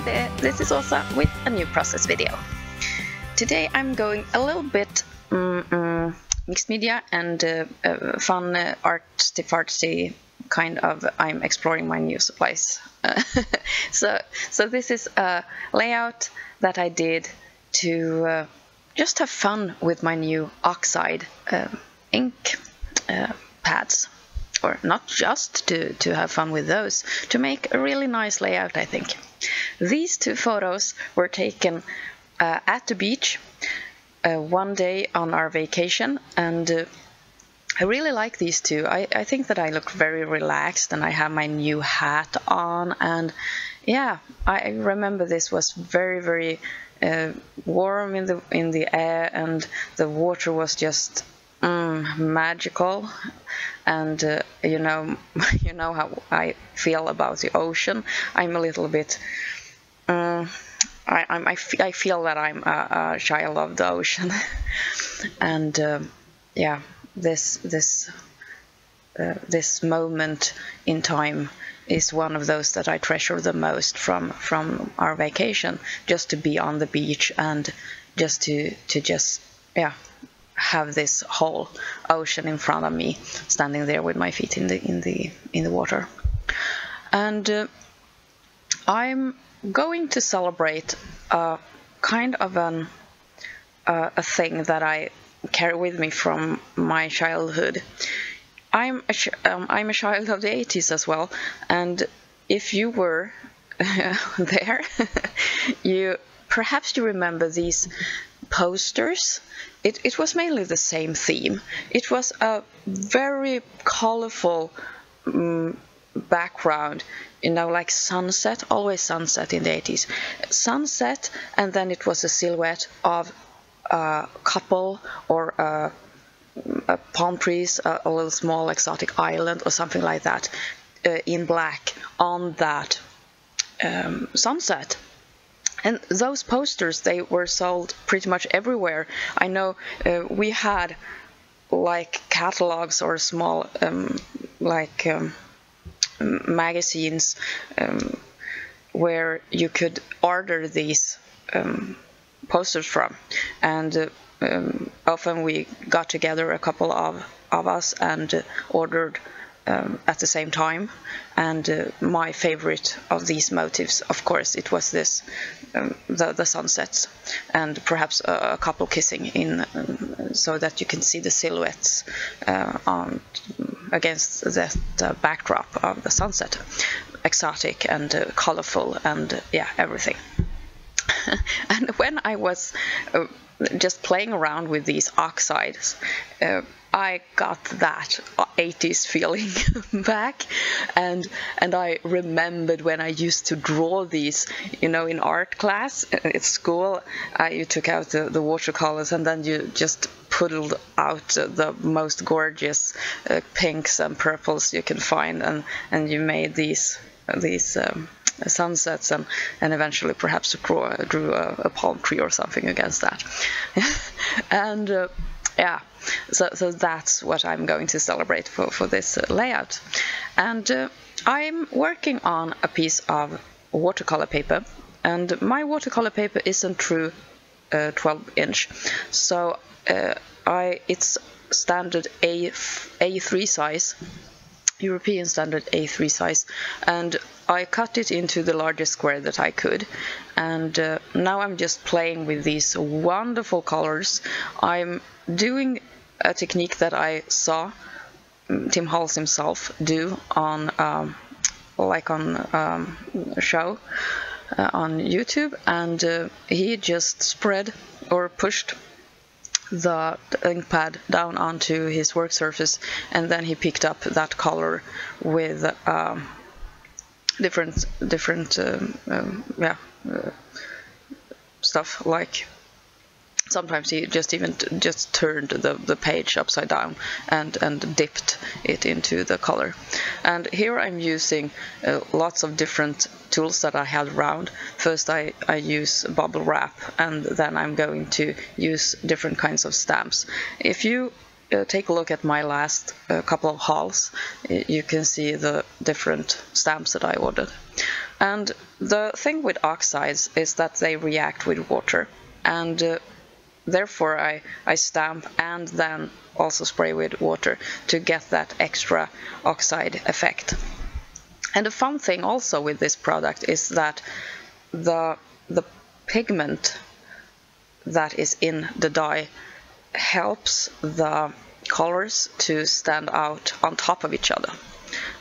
there, this is Åsa with a new process video. Today I'm going a little bit mixed media and fun artsy-fartsy kind of. I'm exploring my new supplies. So this is a layout that I did to just have fun with my new oxide ink pads. Or not just to have fun with those, to make a really nice layout, I think. These two photos were taken at the beach one day on our vacation, and I really like these two. I think that I look very relaxed and I have my new hat on, and yeah, I remember this was very warm in the air, and the water was just magical. And you know how I feel about the ocean. I'm a little bit I feel that I'm a child of the ocean. And yeah, this moment in time is one of those that I treasure the most from our vacation, just to be on the beach and just to have this whole ocean in front of me, standing there with my feet in the water. And I'm going to celebrate kind of a thing that I carry with me from my childhood. I'm a child of the 80s as well, and if you were there, perhaps you remember these posters. It was mainly the same theme. It was a very colorful background, like sunset, always sunset in the 80s. Sunset, and then it was a silhouette of a couple or palm trees, a little small exotic island or something like that, in black on that sunset. And those posters, they were sold pretty much everywhere. I know we had like catalogs or small magazines where you could order these posters from. And often we got together, a couple of us, and ordered at the same time. And my favorite of these motifs, of course, it was this, the sunsets, and perhaps a couple kissing in, so that you can see the silhouettes against the backdrop of the sunset. Exotic and colorful, and yeah, everything. And when I was just playing around with these oxides, I got that 80s feeling back, and I remembered when I used to draw these, in art class at school. You took out the watercolors, and then you just pulled out the most gorgeous pinks and purples you can find, and you made these sunsets, and eventually perhaps drew a palm tree or something against that. And yeah, so that's what I'm going to celebrate for this layout. And I'm working on a piece of watercolor paper, and my watercolor paper isn't true 12-inch, so it's standard A3 size, European standard A3 size, and I cut it into the largest square that I could. And now I'm just playing with these wonderful colors. I'm doing a technique that I saw Tim Halls himself do on a show on YouTube, and he just spread or pushed the ink pad down onto his work surface, and then he picked up that color with different stuff, like sometimes he just turned the page upside down and dipped it into the color. And here I'm using lots of different tools that I had around. First I use bubble wrap, and then I'm going to use different kinds of stamps. If you take a look at my last couple of hauls, you can see the different stamps that I ordered. And the thing with oxides is that they react with water, and therefore I stamp and then also spray with water to get that extra oxide effect. And the fun thing also with this product is that the pigment that is in the dye helps the colors to stand out on top of each other.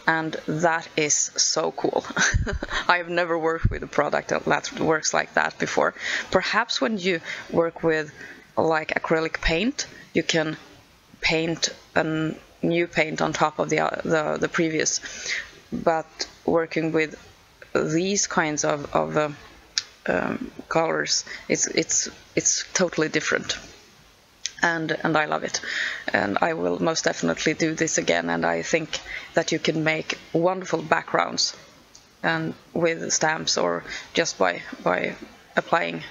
And that is so cool. I have never worked with a product that works like that before. Perhaps when you work with like acrylic paint, you can paint a new paint on top of the previous. But working with these kinds of colors, it's totally different. And I love it, and I will most definitely do this again. And I think that you can make wonderful backgrounds and with stamps, or just by applying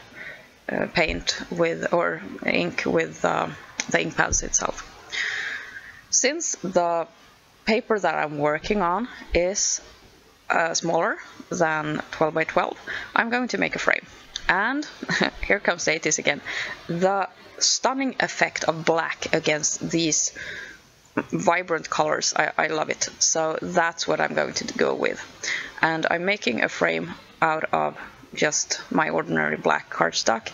paint with or ink with the ink pads itself. Since the paper that I'm working on is smaller than 12 by 12, I'm going to make a frame. And here comes the 80s again. The stunning effect of black against these vibrant colors, I love it. So that's what I'm going to go with. And I'm making a frame out of just my ordinary black cardstock.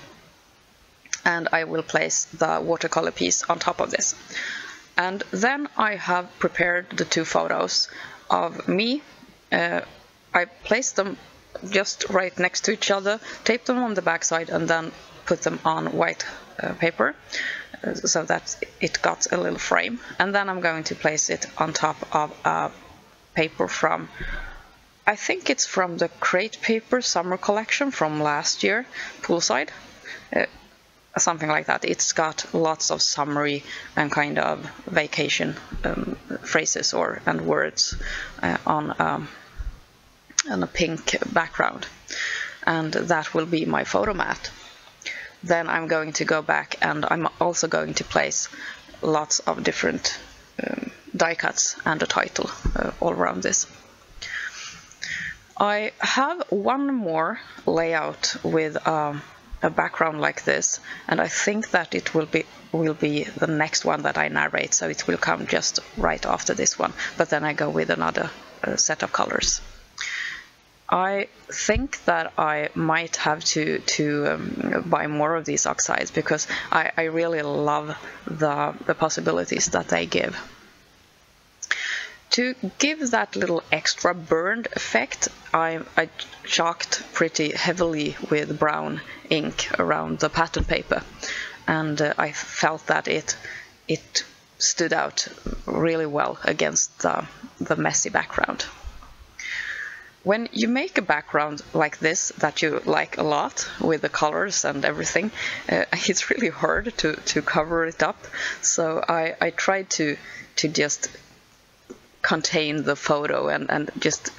And I will place the watercolor piece on top of this. And then I have prepared the two photos of me. I placed them just right next to each other, taped them on the back side, and then put them on white paper so that it got a little frame. And then I'm going to place it on top of a paper from, I think it's from the Crate Paper summer collection from last year, Poolside, something like that. It's got lots of summery and kind of vacation phrases and words on a pink background, and that will be my photo mat. Then I'm going to go back, and I'm also going to place lots of different die cuts and a title all around this. I have one more layout with a background like this, and I think that it will be the next one that I narrate, so it will come just right after this one, but then I go with another set of colors. I think that I might have to buy more of these oxides, because I really love the possibilities that they give. To give that little extra burned effect, I chalked pretty heavily with brown ink around the pattern paper, and I felt that it stood out really well against the messy background. When you make a background like this that you like a lot, with the colors and everything, it's really hard to cover it up. So I tried to just contain the photo and just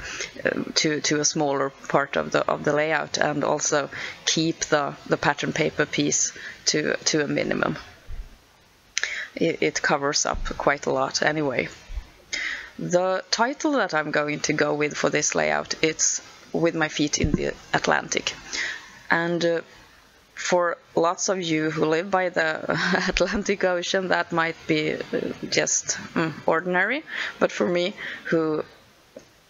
to a smaller part of the layout, and also keep the pattern paper piece to a minimum. It covers up quite a lot anyway. The title that I'm going to go with for this layout, it's With My Feet in the Atlantic. And for lots of you who live by the Atlantic Ocean, that might be just ordinary. But for me, who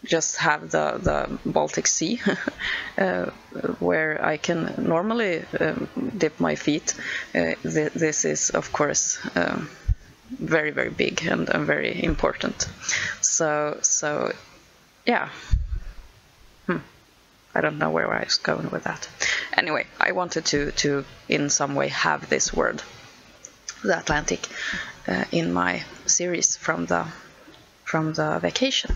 just have the Baltic Sea, where I can normally dip my feet, this is, of course, very, very big and very important. So yeah. I don't know where I was going with that. Anyway, I wanted to in some way have this word, the Atlantic, in my series from the vacation.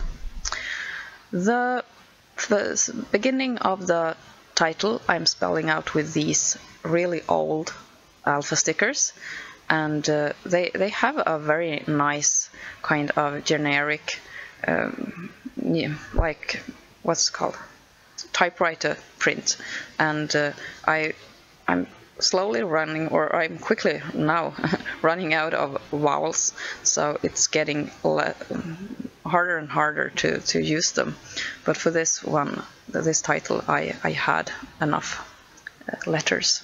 The beginning of the title I'm spelling out with these really old alpha stickers, and they have a very nice kind of generic, like, what's it called? Typewriter print, and I'm slowly running, or I'm quickly now running out of vowels, so it's getting harder and harder to use them, but for this one, this title, I had enough letters.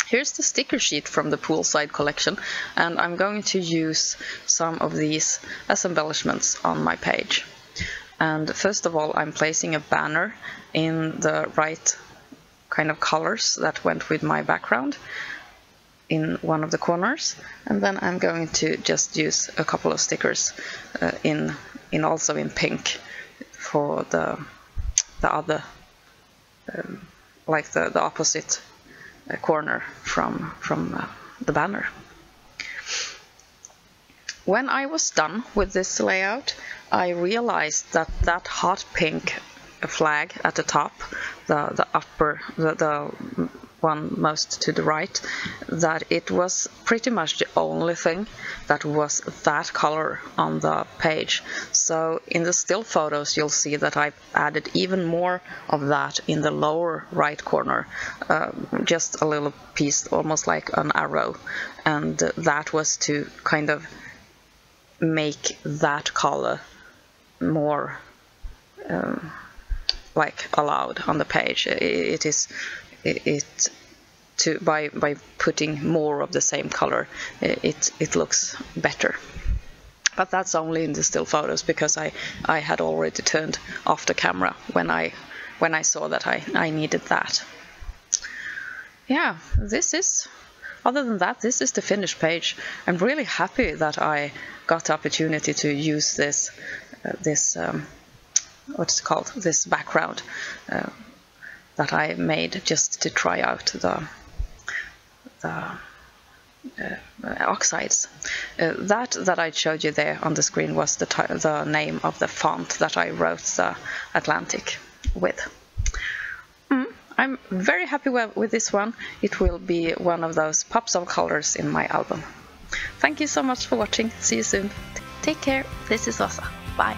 Here's the sticker sheet from the poolside collection, and I'm going to use some of these as embellishments on my page. And first of all, I'm placing a banner in the right kind of colors that went with my background in one of the corners, and then I'm going to just use a couple of stickers also in pink for the other like the opposite corner from the banner. When I was done with this layout, I realized that that hot pink flag at the top, the one most to the right, that it was pretty much the only thing that was that color on the page. So in the still photos you'll see that I've added even more of that in the lower right corner, just a little piece, almost like an arrow, and that was to kind of make that color more like allowed on the page. By putting more of the same color, it looks better. But that's only in the still photos, because I had already turned off the camera when I saw that I needed that. Yeah, other than that, this is the finished page. I'm really happy that I got the opportunity to use this what's it called, this background that I made just to try out the oxides. That I showed you there on the screen was the name of the font that I wrote the Atlantic with. I'm very happy with this one. It will be one of those pops of colors in my album. Thank you so much for watching. See you soon. Take care. This is Åsa. Bye.